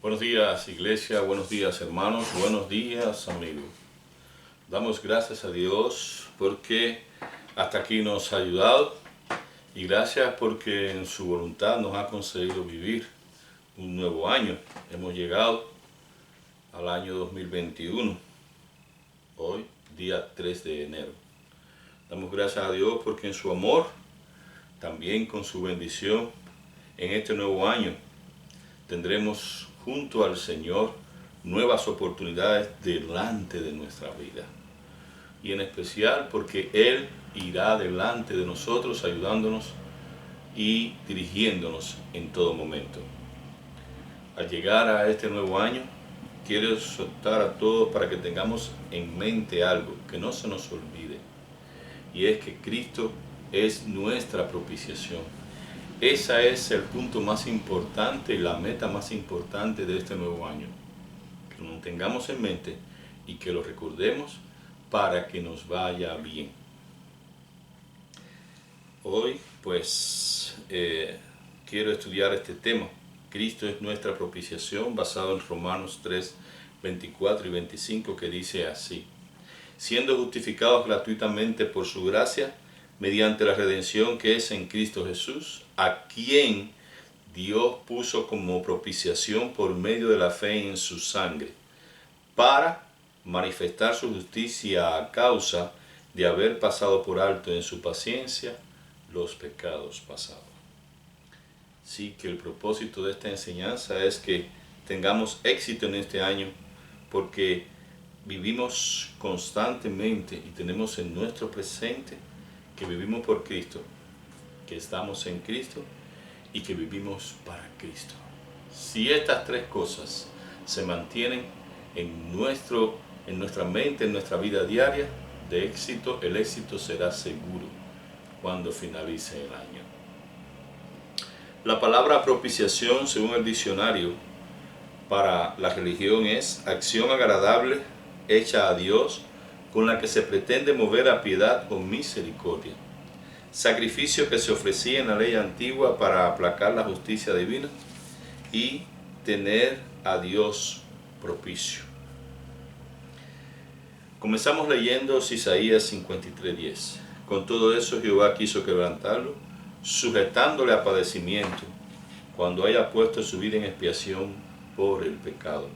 Buenos días, iglesia, buenos días, hermanos, buenos días, amigos. Damos gracias a Dios porque hasta aquí nos ha ayudado y gracias porque en su voluntad nos ha concedido vivir un nuevo año. Hemos llegado al año 2021, hoy, día 3 de enero. Damos gracias a Dios porque en su amor, también con su bendición, en este nuevo año tendremos junto al Señor nuevas oportunidades delante de nuestra vida. Y en especial porque Él irá delante de nosotros ayudándonos y dirigiéndonos en todo momento. Al llegar a este nuevo año, quiero exhortar a todos para que tengamos en mente algo, que no se nos olvide. Y es que Cristo es nuestra propiciación. Ese es el punto más importante y la meta más importante de este nuevo año. Que lo tengamos en mente y que lo recordemos para que nos vaya bien. Hoy, pues, quiero estudiar este tema. Cristo es nuestra propiciación, basado en Romanos 3, 24 y 25, que dice así: siendo justificados gratuitamente por su gracia, mediante la redención que es en Cristo Jesús, a quien Dios puso como propiciación por medio de la fe en su sangre, para manifestar su justicia a causa de haber pasado por alto en su paciencia los pecados pasados. Sí, que el propósito de esta enseñanza es que tengamos éxito en este año, porque vivimos constantemente y tenemos en nuestro presente que vivimos por Cristo, que estamos en Cristo y que vivimos para Cristo. Si estas tres cosas se mantienen en nuestra mente, en nuestra vida diaria de éxito, el éxito será seguro cuando finalice el año. La palabra propiciación, según el diccionario, para la religión es acción agradable hecha a Dios con la que se pretende mover a piedad o misericordia. Sacrificio que se ofrecía en la ley antigua para aplacar la justicia divina y tener a Dios propicio. Comenzamos leyendo Isaías 53:10. Con todo eso Jehová quiso quebrantarlo, sujetándole a padecimiento, cuando haya puesto su vida en expiación por el pecado.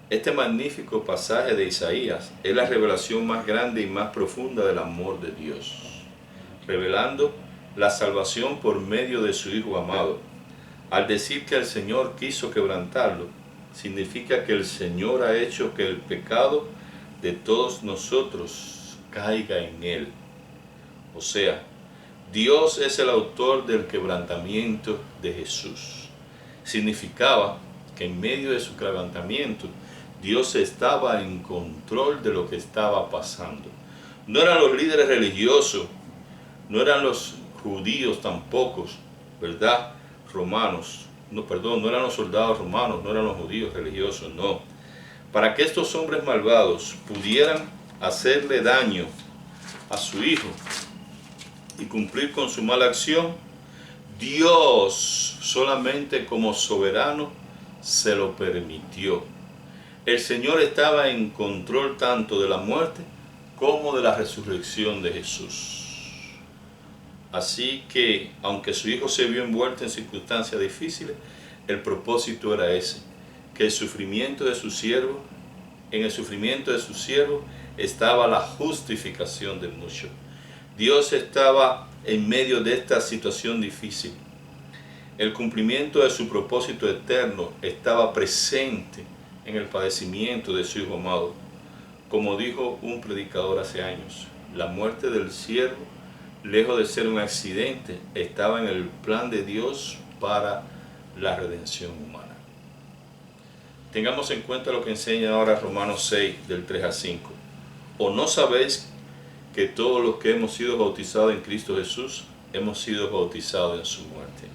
Este magnífico pasaje de Isaías es la revelación más grande y más profunda del amor de Dios, revelando la salvación por medio de su Hijo amado. Al decir que el Señor quiso quebrantarlo, significa que el Señor ha hecho que el pecado de todos nosotros caiga en Él. O sea, Dios es el autor del quebrantamiento de Jesús. Significaba que en medio de su quebrantamiento, Dios estaba en control de lo que estaba pasando. No eran los líderes religiosos, no eran los judíos tampoco, ¿verdad? Romanos, no eran los soldados romanos, no eran los judíos religiosos, no. Para que estos hombres malvados pudieran hacerle daño a su hijo y cumplir con su mala acción, Dios solamente como soberano se lo permitió. El Señor estaba en control tanto de la muerte como de la resurrección de Jesús. Así que, aunque su hijo se vio envuelto en circunstancias difíciles, el propósito era ese, que en el sufrimiento de su siervo estaba la justificación del mucho. Dios estaba en medio de esta situación difícil. El cumplimiento de su propósito eterno estaba presente en el padecimiento de su Hijo amado. Como dijo un predicador hace años, la muerte del siervo, lejos de ser un accidente, estaba en el plan de Dios para la redención humana. Tengamos en cuenta lo que enseña ahora Romanos 6, del 3 al 5. ¿O no sabéis que todos los que hemos sido bautizados en Cristo Jesús, hemos sido bautizados en su muerte?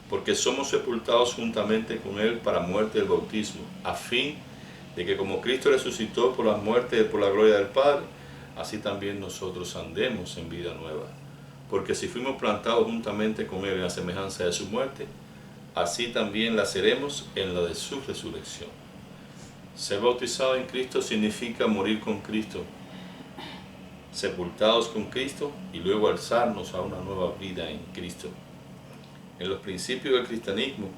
Porque somos sepultados juntamente con Él para muerte del bautismo, a fin de que como Cristo resucitó por la muerte y por la gloria del Padre, así también nosotros andemos en vida nueva. Porque si fuimos plantados juntamente con Él en la semejanza de su muerte, así también la seremos en la de su resurrección. Ser bautizado en Cristo significa morir con Cristo, sepultados con Cristo y luego alzarnos a una nueva vida en Cristo. En los principios del cristianismo,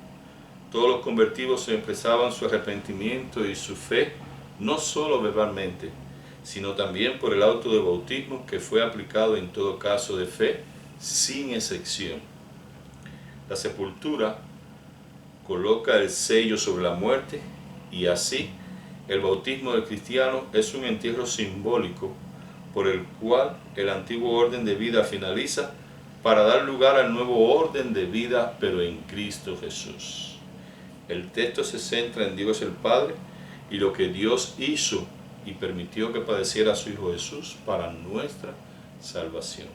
todos los convertidos expresaban su arrepentimiento y su fe no solo verbalmente, sino también por el auto de bautismo que fue aplicado en todo caso de fe, sin excepción. La sepultura coloca el sello sobre la muerte y así el bautismo del cristiano es un entierro simbólico por el cual el antiguo orden de vida finaliza para dar lugar al nuevo orden de vida, pero en Cristo Jesús. El texto se centra en Dios el Padre y lo que Dios hizo y permitió que padeciera a su Hijo Jesús para nuestra salvación.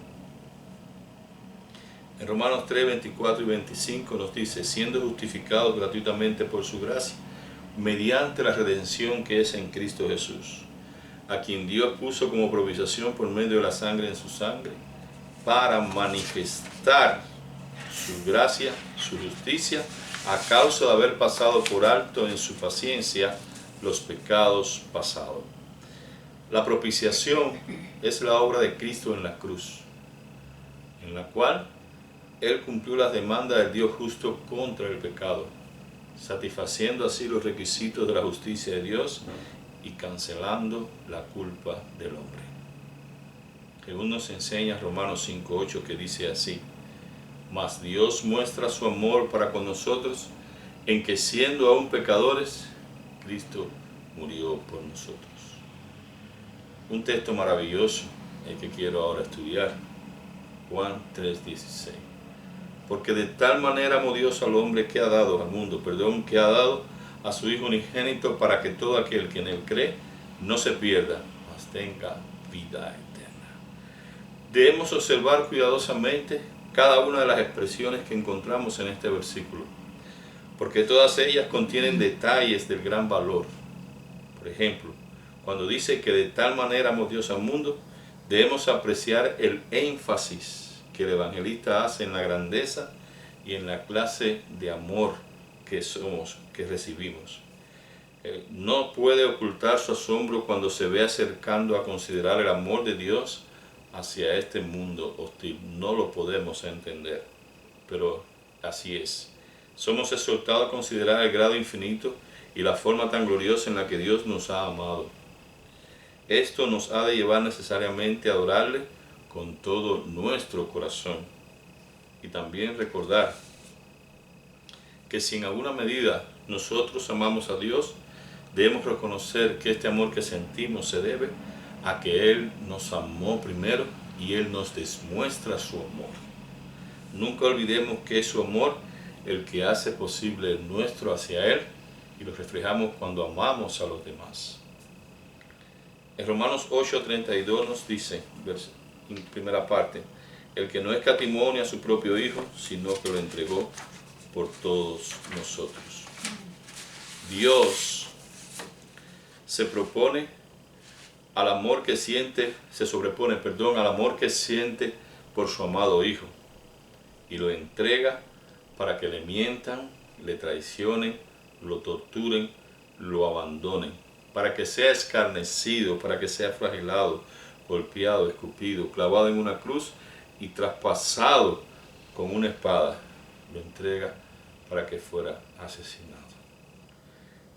En Romanos 3, 24 y 25 nos dice, siendo justificados gratuitamente por su gracia, mediante la redención que es en Cristo Jesús, a quien Dios puso como propiciación por medio de la sangre en su sangre, para manifestar su gracia, su justicia, a causa de haber pasado por alto en su paciencia los pecados pasados. La propiciación es la obra de Cristo en la cruz, en la cual Él cumplió las demandas del Dios justo contra el pecado, satisfaciendo así los requisitos de la justicia de Dios y cancelando la culpa del hombre. Según nos enseña Romanos 5:8, que dice así, mas Dios muestra su amor para con nosotros en que siendo aún pecadores, Cristo murió por nosotros. Un texto maravilloso, el que quiero ahora estudiar, Juan 3:16. Porque de tal manera amó Dios al hombre que ha dado al mundo, que ha dado a su Hijo unigénito para que todo aquel que en él cree no se pierda, mas tenga vida eterna. Debemos observar cuidadosamente cada una de las expresiones que encontramos en este versículo, porque todas ellas contienen detalles del gran valor. Por ejemplo, cuando dice que de tal manera amó Dios al mundo, debemos apreciar el énfasis que el evangelista hace en la grandeza y en la clase de amor que recibimos. No puede ocultar su asombro cuando se ve acercando a considerar el amor de Dios hacia este mundo hostil. No lo podemos entender, pero así es. Somos exhortados a considerar el grado infinito y la forma tan gloriosa en la que Dios nos ha amado. Esto nos ha de llevar necesariamente a adorarle con todo nuestro corazón y también recordar que si en alguna medida nosotros amamos a Dios, debemos reconocer que este amor que sentimos se debe a que Él nos amó primero y Él nos demuestra su amor. Nunca olvidemos que es su amor el que hace posible el nuestro hacia Él y lo reflejamos cuando amamos a los demás. En Romanos 8:32 nos dice, en primera parte, el que no escatimó ni a su propio Hijo, sino que lo entregó por todos nosotros. Dios se sobrepone al amor que siente por su amado Hijo y lo entrega para que le mientan, le traicionen, lo torturen, lo abandonen, para que sea escarnecido, para que sea flagilado, golpeado, escupido, clavado en una cruz y traspasado con una espada. Lo entrega para que fuera asesinado.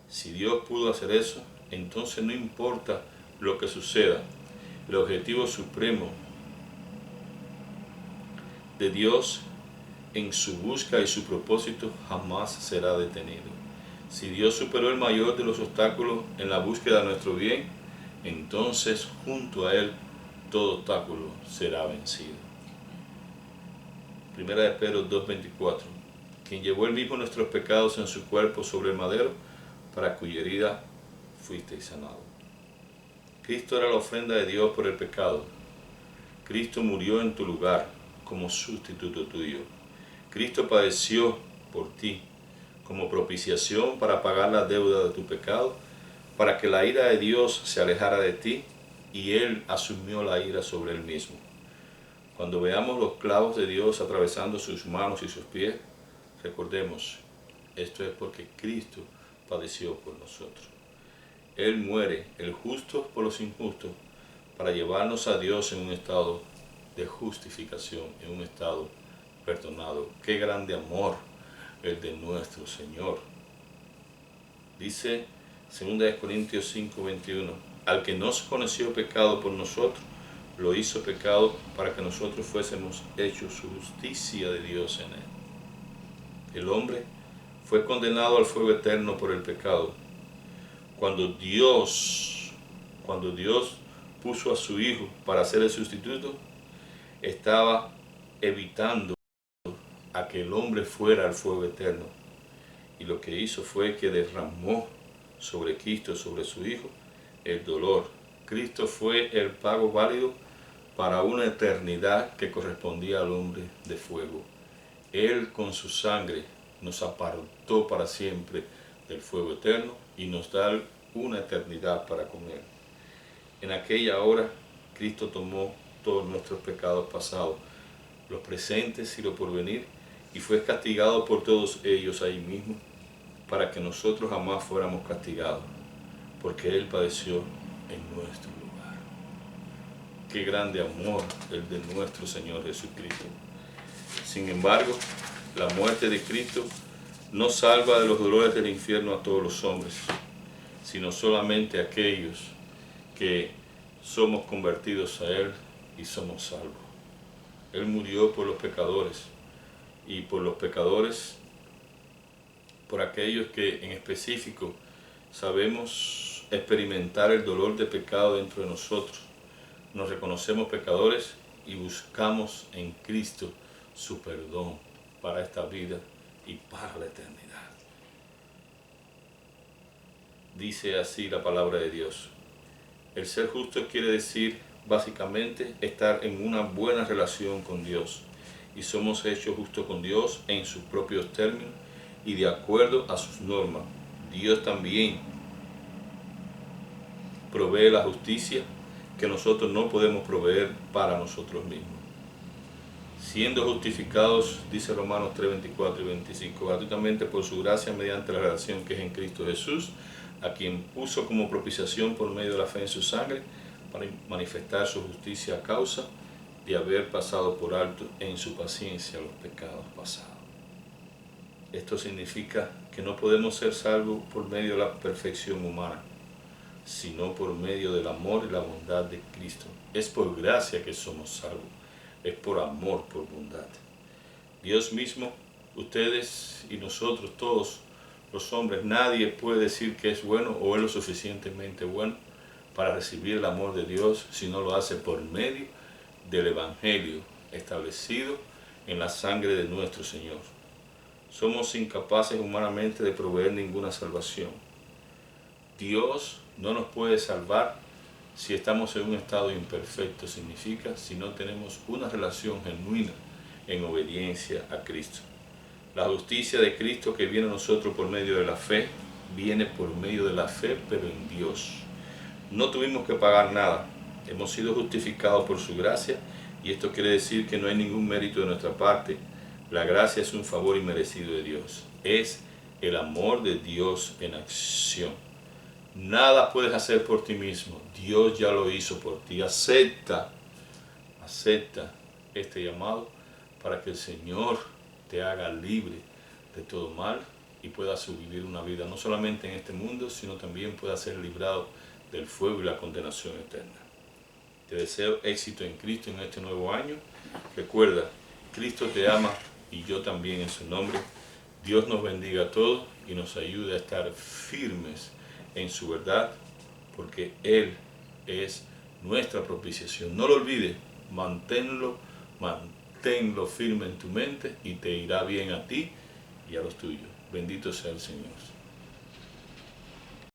Si Dios pudo hacer eso, entonces no importa lo que suceda, el objetivo supremo de Dios en su búsqueda y su propósito jamás será detenido. Si Dios superó el mayor de los obstáculos en la búsqueda de nuestro bien, entonces junto a Él todo obstáculo será vencido. Primera de Pedro 2:24. Quien llevó Él mismo nuestros pecados en su cuerpo sobre el madero, para cuya herida fuisteis sanados. Cristo era la ofrenda de Dios por el pecado. Cristo murió en tu lugar como sustituto tuyo. Cristo padeció por ti como propiciación para pagar la deuda de tu pecado, para que la ira de Dios se alejara de ti, y Él asumió la ira sobre Él mismo. Cuando veamos los clavos de Dios atravesando sus manos y sus pies, recordemos Esto es porque Cristo padeció por nosotros. Él muere, el justo por los injustos, para llevarnos a Dios en un estado de justificación, en un estado perdonado. Qué grande amor el de nuestro Señor. Dice 2 Corintios 5:21, al que nos conoció pecado por nosotros, lo hizo pecado para que nosotros fuésemos hechos justicia de Dios en él. El hombre fue condenado al fuego eterno por el pecado. Cuando Dios puso a su Hijo para ser el sustituto, estaba evitando a que el hombre fuera al fuego eterno. Y lo que hizo fue que derramó sobre Cristo, sobre su Hijo, el dolor. Cristo fue el pago válido para una eternidad que correspondía al hombre de fuego. Él con su sangre nos apartó para siempre del fuego eterno y nos da una eternidad para con Él. En aquella hora, Cristo tomó todos nuestros pecados pasados, los presentes y los por venir, y fue castigado por todos ellos ahí mismo, para que nosotros jamás fuéramos castigados, porque Él padeció en nuestro lugar. Qué grande amor el de nuestro Señor Jesucristo. Sin embargo, la muerte de Cristo no salva de los dolores del infierno a todos los hombres, sino solamente a aquellos que somos convertidos a Él y somos salvos. Él murió por los pecadores, y por los pecadores, por aquellos que en específico sabemos experimentar el dolor de pecado dentro de nosotros. Nos reconocemos pecadores y buscamos en Cristo su perdón para esta vida y para la eternidad. Dice así la palabra de Dios. El ser justo quiere decir básicamente estar en una buena relación con Dios, y somos hechos justos con Dios en sus propios términos y de acuerdo a sus normas. Dios también provee la justicia que nosotros no podemos proveer para nosotros mismos. Siendo justificados, dice Romanos 3, 24 y 25, gratuitamente por su gracia mediante la relación que es en Cristo Jesús, a quien puso como propiciación por medio de la fe en su sangre, para manifestar su justicia a causa de haber pasado por alto en su paciencia los pecados pasados. Esto significa que no podemos ser salvos por medio de la perfección humana, sino por medio del amor y la bondad de Cristo. Es por gracia que somos salvos, es por amor, por bondad. Dios mismo, ustedes y nosotros, todos los hombres, nadie puede decir que es bueno o es lo suficientemente bueno para recibir el amor de Dios si no lo hace por medio del Evangelio establecido en la sangre de nuestro Señor. Somos incapaces humanamente de proveer ninguna salvación. Dios no nos puede salvar si estamos en un estado imperfecto, significa si no tenemos una relación genuina en obediencia a Cristo. La justicia de Cristo que viene a nosotros por medio de la fe, viene por medio de la fe, pero en Dios. No tuvimos que pagar nada, hemos sido justificados por su gracia, y esto quiere decir que no hay ningún mérito de nuestra parte. La gracia es un favor inmerecido de Dios, es el amor de Dios en acción. Nada puedes hacer por ti mismo, Dios ya lo hizo por ti. Acepta este llamado para que el Señor te haga libre de todo mal y puedas vivir una vida no solamente en este mundo, sino también puedas ser librado del fuego y la condenación eterna. Te deseo éxito en Cristo en este nuevo año. Recuerda, Cristo te ama y yo también en su nombre. Dios nos bendiga a todos y nos ayude a estar firmes en su verdad, porque Él es nuestra propiciación. No lo olvides, manténlo firme en tu mente y te irá bien a ti y a los tuyos. Bendito sea el Señor.